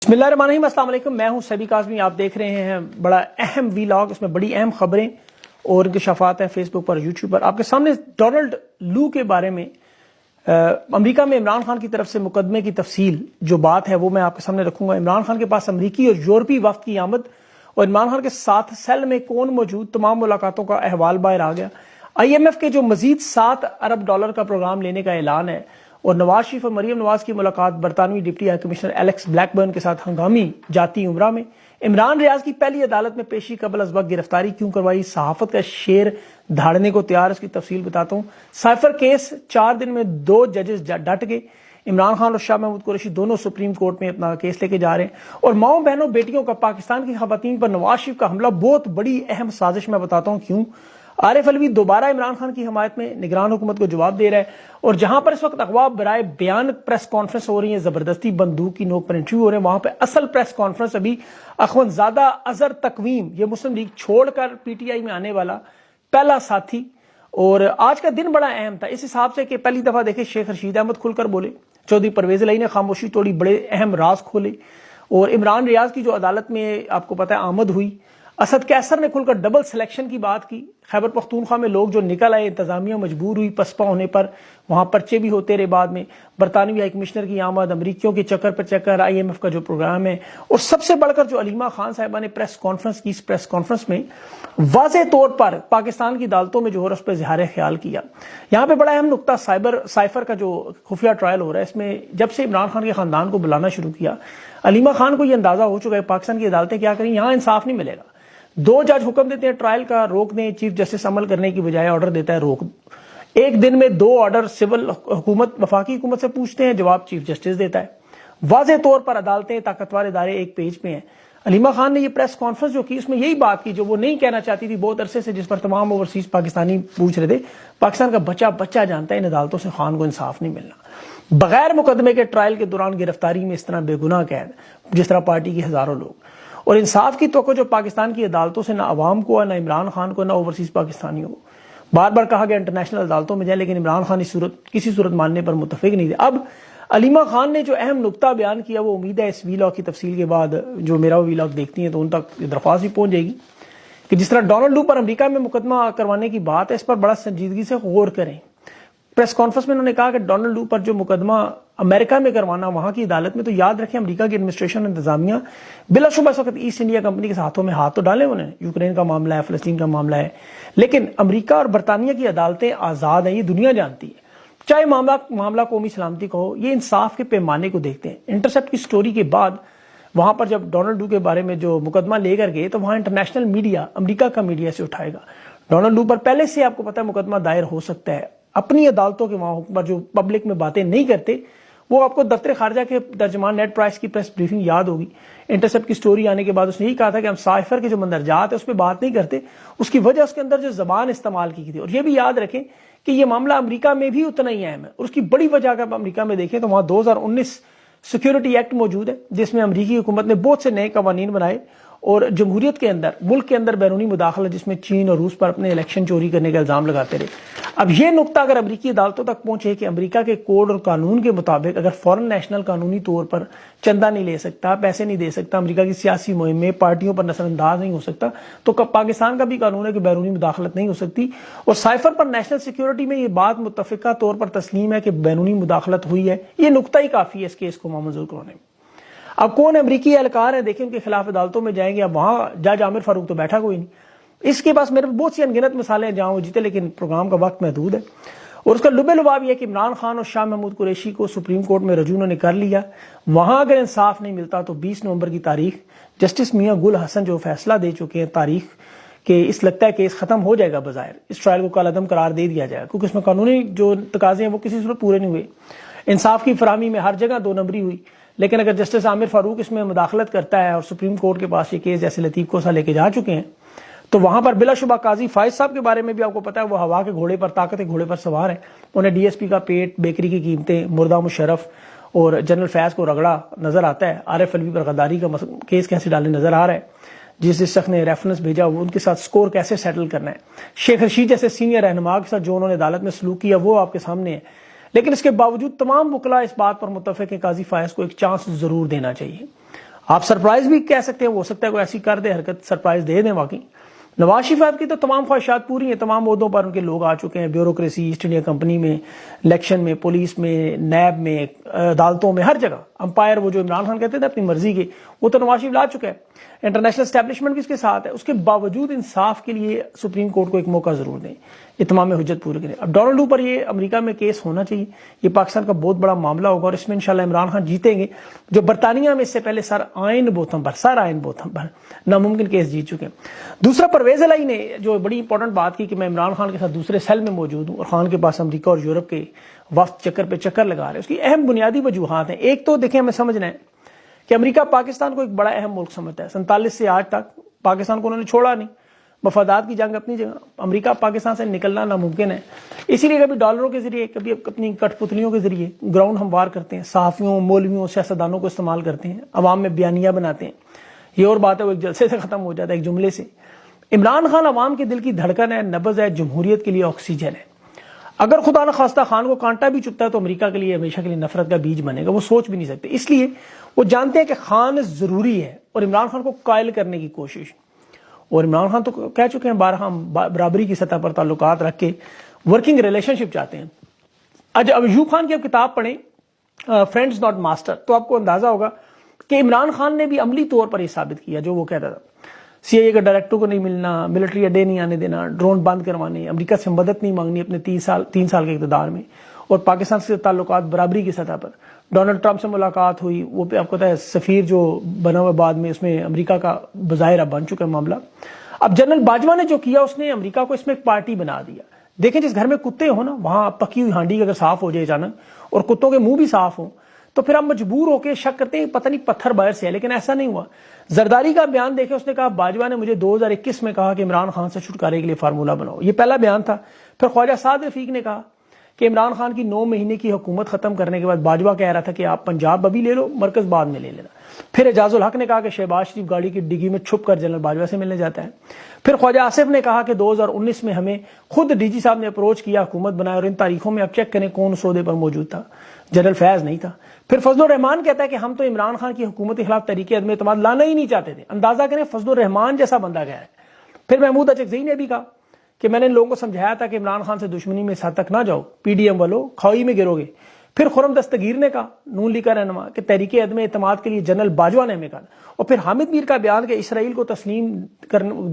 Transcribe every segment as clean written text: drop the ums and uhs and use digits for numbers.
बिस्मिल्लाहिर्रहमानिर्रहीम, अस्सलाम वालेकुम। मैं हूं सभी काज़मी। आप देख रहे हैं बड़ा अहम वीलॉग, इसमें बड़ी अहम खबरें और इंकशाफात हैं फेसबुक पर, यूट्यूब पर। आपके सामने डोनाल्ड लू के बारे में अमेरिका में इमरान खान की तरफ से मुकदमे की तफसील जो बात है वो मैं आपके सामने रखूंगा। इमरान खान के पास अमरीकी और यूरोपीय वफ्द की आमद और इमरान खान के साथ सेल में कौन मौजूद, तमाम मुलाकातों का अहवाल बाहर आ गया। IMF के जो मजीद $7 अरब का प्रोग्राम लेने का ऐलान है और नवाज शरीफ और मरियम नवाज की मुलाकात बरतानवी deputy high commissioner Alex Blackburn के साथ हंगामी जाती उम्रा में। इमरान रियाज की पहली अदालत में पेशी कबल अज वक्त गिरफ्तारी क्यों करवाई, सहाफत का शेर धाड़ने को तैयार, इसकी तफसील बताता हूँ। साइफर केस 4 दिन में 2 जजेस डट गए। इमरान खान और शाह महमूद कुरैशी दोनों सुप्रीम कोर्ट में अपना केस लेके जा रहे हैं। और माओ बहनों बेटियों का पाकिस्तान की खवातीन पर नवाज शरीफ का हमला बहुत बड़ी अहम साजिश, मैं बताता हूँ क्यों। आरिफ अलवी दोबारा इमरान खान की हमायत में निगरान हुकूमत को जवाब दे रहा है। और जहां पर इस वक्त अगवा बराए बयान प्रेस कॉन्फ्रेंस हो रही है, जबरदस्ती बंदूक की नोक पर इंटरव्यू हो रहे हैं, वहां पर असल प्रेस कॉन्फ्रेंस अभी अखवंजादा अजहर तकवीम, ये मुस्लिम लीग छोड़कर PTI में आने वाला पहला साथी। और आज का दिन बड़ा अहम था इस हिसाब से कि पहली दफा देखे शेख रशीद अहमद खुलकर बोले, चौधरी परवेज इलाही ने खामोशी तोड़ी, बड़े अहम राज खोले। और इमरान रियाज की जो अदालत में आपको पता है आमद हुई, असद कैसर ने खुलकर डबल सिलेक्शन की बात की। खैबर पख्तूनख्वा में लोग जो निकल आए, इंतजामिया मजबूर हुई पसपा होने पर, वहां पर्चे भी होते रहे बाद में। बरतानवी हाई कमिश्नर की आमद, अमरीकियों के चक्कर पर चक्कर, IMF का जो प्रोग्राम है, और सबसे बढ़कर जो अलीमा खान साहिबा ने प्रेस कॉन्फ्रेंस की, इस प्रेस कॉन्फ्रेंस में वाज़े तौर पर पाकिस्तान की अदालतों में जो हो रहा है उस पर इजहार ख्याल किया। यहाँ पे बड़ा अहम नुकता साइफर का जो खुफिया ट्रायल हो रहा है, इसमें जब से इमरान खान के खानदान को बुलाना शुरू किया, अलीमा खान को यह अंदाजा हो चुका है पाकिस्तान की अदालतें क्या करें, यहाँ इंसाफ नहीं मिलेगा। 2 जज हुक्म देते हैं ट्रायल का रोक दें, चीफ जस्टिस अमल करने की बजाय ऑर्डर देता है रोक। एक दिन में 2 ऑर्डर सिविल हुकूमत वफाकी हुकूमत से पूछते हैं, जवाब चीफ जस्टिस देता है। वाज़े तौर पर अदालतें, ताकतवर इदारे एक पेज पे हैं। अलीमा खान ने ये प्रेस कॉन्फ्रेंस जो की, उसमें यही बात की जो वो नहीं कहना चाहती थी बहुत अरसे से, जिस पर तमाम ओवरसीज पाकिस्तानी पूछ रहे थे। पाकिस्तान का बच्चा जानता है इन अदालतों से खान को इंसाफ नहीं मिलना। बगैर मुकदमे के ट्रायल के दौरान गिरफ्तारी में इस तरह बेगुनाह कैद, जिस तरह पार्टी के हजारों लोग। और इंसाफ की तो जो पाकिस्तान की अदालतों से ना अवाम को, ना इमरान खान को, ना ओवरसीज पाकिस्तानियों को। बार बार कहा गया इंटरनेशनल अदालतों में जाए, लेकिन इमरान खान किसी सूरत मानने पर मुतफिक नहीं थे। अब अलीमा खान ने जो अहम नुकता बयान किया, वो उम्मीद है इस वीलॉग की तफसील के बाद जो मेरा वो वीलॉग देखती हैं तो उन तक दरख्वास्त भी पहुंच जाएगी कि जिस तरह डोनाल्ड लू पर अमेरिका में मुकदमा करवाने की बात है, इस पर बड़ा संजीदगी से गौर करें। प्रेस कॉन्फ्रेंस में उन्होंने कहा कि डोनाल्ड लू पर जो मुकदमा अमेरिका में करवाना वहां की अदालत में, तो याद रखें अमेरिका की एडमिनिस्ट्रेशन इंतजामिया बिलाशुबा इस वक्त ईस्ट इंडिया कंपनी के हाथों में हाथ तो डाले उन्होंने। यूक्रेन का मामला है, फलस्तीन का मामला है, लेकिन अमेरिका और बरतानिया की अदालतें आजाद हैं, ये दुनिया जानती है। चाहे मामला कौमी सलामती का हो, ये इंसाफ के पैमाने को देखते हैं। इंटरसेप्ट की स्टोरी के बाद वहां पर जब डोनाल्ड लू के बारे में जो मुकदमा लेकर गए, तो वहां इंटरनेशनल मीडिया, अमेरिका का मीडिया से उठाएगा। डोनाल्ड लू पर पहले से आपको पता है मुकदमा दायर हो सकता है। अपनी अदालतों के वहां पर जो पब्लिक में बातें नहीं करते, वो आपको दफ्तर खारजा के तर्जमान नेड प्राइस की प्रेस ब्रीफिंग याद होगी। इंटरसेप्ट की स्टोरी आने के बाद उसने यही कहा था कि हम साइफर के जो मंदरजात है उस पर बात नहीं करते। उसकी वजह उसके अंदर जो जबान इस्तेमाल की थी। और ये भी याद रखें कि ये मामला अमेरिका में भी उतना ही अहम है। और उसकी बड़ी वजह अगर अमेरिका में देखें तो वहां 2019 सिक्योरिटी एक्ट मौजूद है, जिसमें अमेरिकी हुकूमत ने बहुत से नए कवानीन बनाए और जमहूरियत के अंदर, मुल्क के अंदर बैरूनी मुदाखलत, जिसमें चीन और रूस पर अपने इलेक्शन चोरी करने का इल्जाम लगाते रहे। अब यह नुकता अगर अमेरिकी अदालतों तक पहुंचे कि अमेरिका के कोड और कानून के मुताबिक अगर फॉरेन नेशनल कानूनी तौर पर चंदा नहीं ले सकता, पैसे नहीं दे सकता, अमेरिका की सियासी मुहिम में पार्टियों पर नजरअंदाज नहीं हो सकता, तो पाकिस्तान का भी कानून है कि बैरूनी मुदाखलत नहीं हो सकती। और साइफर पर नेशनल सिक्योरिटी में यह बात मुत्तफिका तौर पर तस्लीम है कि बैरूनी मुदाखलत हुई है। यह नुकता ही काफी है इस केस को मंजूर कराने में। अब कौन अमरीकी एहलकार है, देखिए उनके खिलाफ अदालतों में जाएंगे। अब वहां जज आमिर फारूक तो बैठा कोई नहीं। इसके पास मेरे बहुत सी अनगिनत मिसालें जहां वो जीते, लेकिन प्रोग्राम का वक्त महदूद है। और उसका लुबे लुबाब यह कि इमरान खान और शाह महमूद कुरैशी को सुप्रीम कोर्ट में रजू उन्होंने कर लिया। वहां अगर इंसाफ नहीं मिलता तो 20 नवंबर की तारीख जस्टिस मियां गुल हसन जो फैसला दे चुके हैं तारीख के, इस लगता है केस खत्म हो जाएगा बजाय, इस ट्रायल को कालअदम करार दे दिया जाएगा, क्योंकि इसमें कानूनी जो तकाजे हैं वो किसी सूरत पूरे नहीं हुए। इंसाफ की फराहमी में हर जगह 2 नंबरी हुई। लेकिन अगर जस्टिस आमिर फारूक इसमें मुदाखलत करता है और सुप्रीम कोर्ट के पास ये केस जैसे लतीफ कोसा लेके जा चुके हैं, तो वहां पर बिलाशुबा काजी फायज साहब के बारे में भी आपको पता है, वो हवा के घोड़े पर, ताकत के घोड़े पर सवार है। उन्हें DSP का पेट, बेकरी की कीमतें, मुर्दा मुशर्रफ और जनरल फैज को रगड़ा नजर आता है। आरिफ अलवी पर गद्दारी का केस कैसे डाले नजर आ रहा है। जिस शख्स ने रेफरेंस भेजा वो उनके साथ स्कोर कैसे सेटल करना है। शेख रशीद जैसे सीनियर रहनुमा के साथ जो उन्होंने अदालत में सलूक किया वो आपके सामने है। लेकिन इसके बावजूद तमाम वकला इस बात पर मुत्तफिक है काजी फायज को एक चांस जरूर देना चाहिए। آپ سرپرائز بھی کہہ سکتے ہیں، ہو سکتا ہے کوئی ایسی کر دے حرکت سرپرائز دے دیں واقعی۔ نواز شریف صاحب کی تو تمام خواہشات پوری ہیں، تمام عہدوں پر ان کے لوگ آ چکے ہیں، بیوروکریسی، ایسٹ انڈیا کمپنی میں، الیکشن میں، پولیس میں، نیب میں، عدالتوں میں، ہر جگہ امپائر وہ جو عمران خان کہتے تھے اپنی مرضی کے، وہ تو نواز شریف لا چکا ہے، انٹرنیشنل اسٹیبلشمنٹ بھی اس کے ساتھ ہے۔ اس کے باوجود انصاف کے لیے سپریم کورٹ کو ایک موقع ضرور دیں، اتمام حجت پورے کریں۔ اب ڈونلڈ پر یہ امریکہ میں کیس ہونا چاہیے، یہ پاکستان کا بہت بڑا معاملہ ہوگا، اور اس میں انشاءاللہ عمران خان جیتیں گے، جو برطانیہ میں اس سے پہلے سر آئین بوتھم پر ناممکن کیس جیت چکے ہیں۔ دوسرا، پرویز الہی نے جو بڑی امپورٹنٹ بات کی کہ میں عمران خان کے ساتھ دوسرے سیل میں موجود ہوں، اور خان کے پاس امریکہ اور یورپ کے وفد چکر پہ چکر لگا رہے ہیں، اس کی اہم بنیادی وجوہات ہیں۔ ایک تو دیکھیں، ہمیں سمجھنا ہے کہ امریکہ پاکستان کو ایک بڑا اہم ملک سمجھتا ہے، 47 سے آج تک پاکستان کو انہوں نے چھوڑا نہیں، مفادات کی جنگ اپنی جگہ، امریکہ پاکستان سے نکلنا ناممکن ہے، اسی لیے کبھی ڈالروں کے ذریعے، کبھی اپنی کٹ پتلیوں کے ذریعے گراؤنڈ ہموار کرتے ہیں، صحافیوں، مولویوں، سیاستدانوں کو استعمال کرتے ہیں، عوام میں بیانیہ بناتے ہیں۔ یہ اور بات ہے، وہ ایک جلسے سے ختم ہو جاتا ہے ایک جملے سے۔ عمران خان عوام کے دل کی دھڑکن ہے، نبض ہے، جمہوریت کے لیے آکسیجن ہے۔ اگر خدا نخواستہ خان کو کانٹا بھی چبھتا ہے تو امریکہ کے لیے ہمیشہ کے لیے نفرت کا بیج بنے گا، وہ سوچ بھی نہیں سکتے۔ اس لیے وہ جانتے ہیں کہ خان ضروری ہے، اور عمران خان کو قائل کرنے کی کوشش، اور عمران خان تو کہہ چکے ہیں بارہا ہم برابری کی سطح پر تعلقات رکھ کے ورکنگ ریلیشن شپ چاہتے ہیں۔ اب ایوب خان کی اب کتاب پڑھیں، فرینڈز ناٹ ماسٹر، تو آپ کو اندازہ ہوگا کہ عمران خان نے بھی عملی طور پر یہ ثابت کیا جو وہ کہتا تھا، سی آئی اے کے ڈائریکٹر کو نہیں ملنا، ملٹری اڈے نہیں آنے دینا، ڈرون بند کروانے، امریکہ سے مدد نہیں مانگنی اپنے 3 سال کے اقتدار میں، اور پاکستان سے تعلقات برابری کی سطح پر۔ ڈونلڈ ٹرمپ سے ملاقات ہوئی، وہ پہ آپ کو پتا ہے سفیر جو بنا ہوا بعد میں، اس میں امریکہ کا بظاہر بن چکا ہے معاملہ۔ اب جنرل باجوہ نے جو کیا، اس نے امریکہ کو اس میں ایک پارٹی بنا دیا۔ دیکھیں، جس گھر میں کتے ہو نا، وہاں پکی ہوئی ہانڈی اگر صاف ہو جائے اچانک، اور کتوں کے منہ بھی صاف ہوں، تو پھر آپ مجبور ہو کے شک کرتے ہیں پتہ نہیں پتھر باہر سے ہے، لیکن ایسا نہیں ہوا۔ زرداری کا بیان دیکھیں، اس نے کہا باجوہ نے مجھے 2021 میں کہا کہ عمران خان سے چھٹکارے کے لیے فارمولہ بناؤ، یہ پہلا بیان تھا۔ پھر خواجہ سعد رفیق نے کہا کہ عمران خان کی 9 مہینے کی حکومت ختم کرنے کے بعد باجوہ کہہ رہا تھا کہ آپ پنجاب ابھی لے لو، مرکز بعد میں لے لینا۔ پھر اعجاز الحق نے کہا کہ شہباز شریف گاڑی کی ڈگی میں چھپ کر جنرل باجوہ سے ملنے جاتا ہے۔ پھر خواجہ آصف نے کہا کہ 2019 میں ہمیں خود ڈی جی صاحب نے اپروچ کیا، حکومت بنائے، اور ان تاریخوں میں اب چیک کریں کون اس عہدے پر موجود تھا، جنرل فیض نہیں تھا۔ پھر فضل الرحمان کہتا ہے کہ ہم تو عمران خان کی حکومت کے خلاف تحریک عدم اعتماد لانا ہی نہیں چاہتے تھے۔ اندازہ کریں، فضل الرحمان جیسا بندہ گیا ہے۔ پھر محمود اچکزئی نے بھی کہا کہ میں نے ان لوگوں کو سمجھایا تھا کہ عمران خان سے دشمنی میں اس حد تک نہ جاؤ، پی ڈی ایم والو کھوئی میں گرو گے۔ پھر خرم دستگیر نے کہا، نون لیگ کا رہنما، کہ تحریک عدم اعتماد کے لیے جنرل باجوہ نے ہمیں کہا، اور پھر حامد میر کا بیان کہ اسرائیل کو تسلیم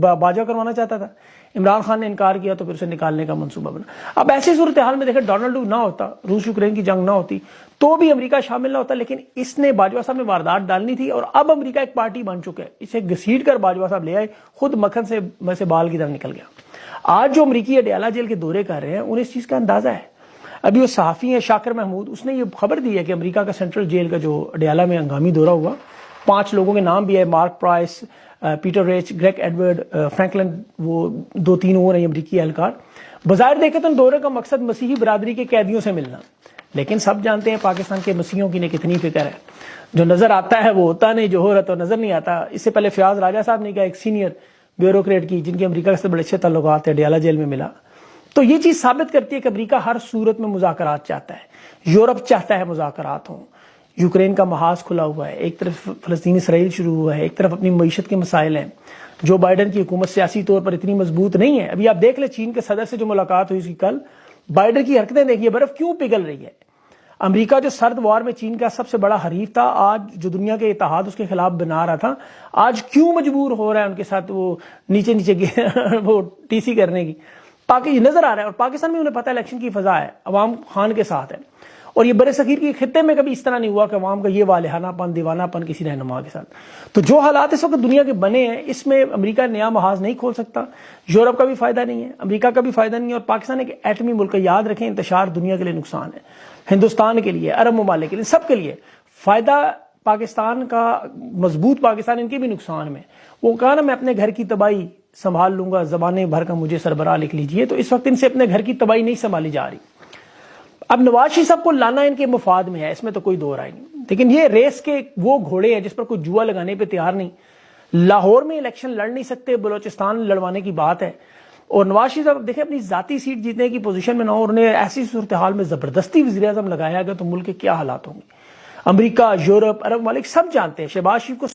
باجوہ کروانا چاہتا تھا، عمران خان نے انکار کیا تو پھر اسے نکالنے کا منصوبہ بنا۔ اب ایسی صورتحال میں دیکھیں، ڈونلڈ نہ ہوتا، روس یوکرین کی جنگ نہ ہوتی، تو بھی امریکہ شامل نہ ہوتا، لیکن اس نے باجوہ صاحب نے واردات ڈالنی تھی، اور اب امریکہ ایک پارٹی بن چکا ہے، اسے گھسیٹ کر باجوہ صاحب لے آئے، خود مکھن سے میں سے بال کی طرح نکل گیا۔ آج جو امریکی اڈیالہ جیل کے دورے کر رہے ہیں، انہیں اس چیز کا اندازہ ہے۔ ابھی وہ صحافی ہیں شاکر محمود، اس نے یہ خبر دی ہے کہ امریکہ کا سینٹرل جیل کا جو اڈیالہ میں ہنگامی دورہ ہوا، 5 لوگوں کے نام بھی ہے، mark price, Peter reach, Greg Edward, Franklin, وہ 2-3 اور ہیں امریکی اہلکار۔ بظاہر دیکھیں تو ان دورے کا مقصد مسیحی برادری کے قیدیوں سے ملنا، لیکن سب جانتے ہیں پاکستان کے مسیحیوں کی کتنی فکر ہے، جو نظر آتا ہے وہ ہوتا نہیں، جو ہو رہا تو نظر نہیں آتا۔ اس سے پہلے فیاض راجہ صاحب نے کہا، ایک سینئر بیوروکریٹ کی، جن کے امریکہ سے بڑے اچھے تعلقات ہیں، اڈیالہ جیل میں ملا۔ تو یہ چیز ثابت کرتی ہے کہ امریکہ ہر صورت میں مذاکرات چاہتا ہے، یورپ چاہتا ہے مذاکرات ہوں، یوکرین کا محاذ کھلا ہوا ہے، ایک طرف فلسطین اسرائیل شروع ہوا ہے، ایک طرف اپنی معیشت کے مسائل ہیں۔ جو بائیڈن کی حکومت سیاسی طور پر اتنی مضبوط نہیں ہے، ابھی آپ دیکھ لیں چین کے صدر سے جو ملاقات ہوئی اس کی کل، بائیڈن کی حرکتیں دیکھیے، برف کیوں پگھل رہی ہے۔ امریکہ جو سرد وار میں چین کا سب سے بڑا حریف تھا، آج جو دنیا کے اتحاد اس کے خلاف بنا رہا تھا، آج کیوں مجبور ہو رہا ہے ان کے ساتھ وہ نیچے وہ ٹی سی کرنے کی، نظر آ رہا ہے۔ اور پاکستان میں انہیں پتہ ہے الیکشن کی فضا ہے، عوام خان کے ساتھ ہے، اور یہ برے صغیر کے خطے میں کبھی اس طرح نہیں ہوا کہ عوام کا یہ والہانہ پن، دیوانہ پن کسی رہنما کے ساتھ۔ تو جو حالات اس وقت دنیا کے بنے ہیں، اس میں امریکہ نیا محاذ نہیں کھول سکتا، یورپ کا بھی فائدہ نہیں ہے، امریکہ کا بھی فائدہ نہیں ہے، اور پاکستان ایک ایٹمی ملک ہے، یاد رکھیں انتشار دنیا کے لیے نقصان ہے، ہندوستان کے لیے، عرب ممالک کے لیے، سب کے لیے فائدہ پاکستان کا، مضبوط پاکستان ان کے بھی نقصان میں۔ وہ کہا نا، میں اپنے گھر کی تباہی سنبھال لوں گا، زبانیں بھر کا مجھے سربراہ لکھ لیجئے۔ تو اس وقت ان سے اپنے گھر کی تباہی نہیں سنبھالی جا رہی۔ اب نواز شریف صاحب کو لانا ان کے مفاد میں ہے، اس میں تو کوئی دو رائے نہیں، لیکن یہ ریس کے وہ گھوڑے ہیں جس پر کوئی جوا لگانے پہ تیار نہیں۔ لاہور میں الیکشن لڑ نہیں سکتے، بلوچستان لڑوانے کی بات ہے، اور نواز شریف صاحب دیکھیں اپنی ذاتی سیٹ جیتنے کی پوزیشن میں نہ ہو، اور انہیں ایسی صورتحال میں زبردستی وزیر اعظم لگایا گیا تو ملک کے کیا حالات ہوں گے۔ امریکہ، یورپ، عرب ممالک سب جانتے ہیں شہباز شریف کو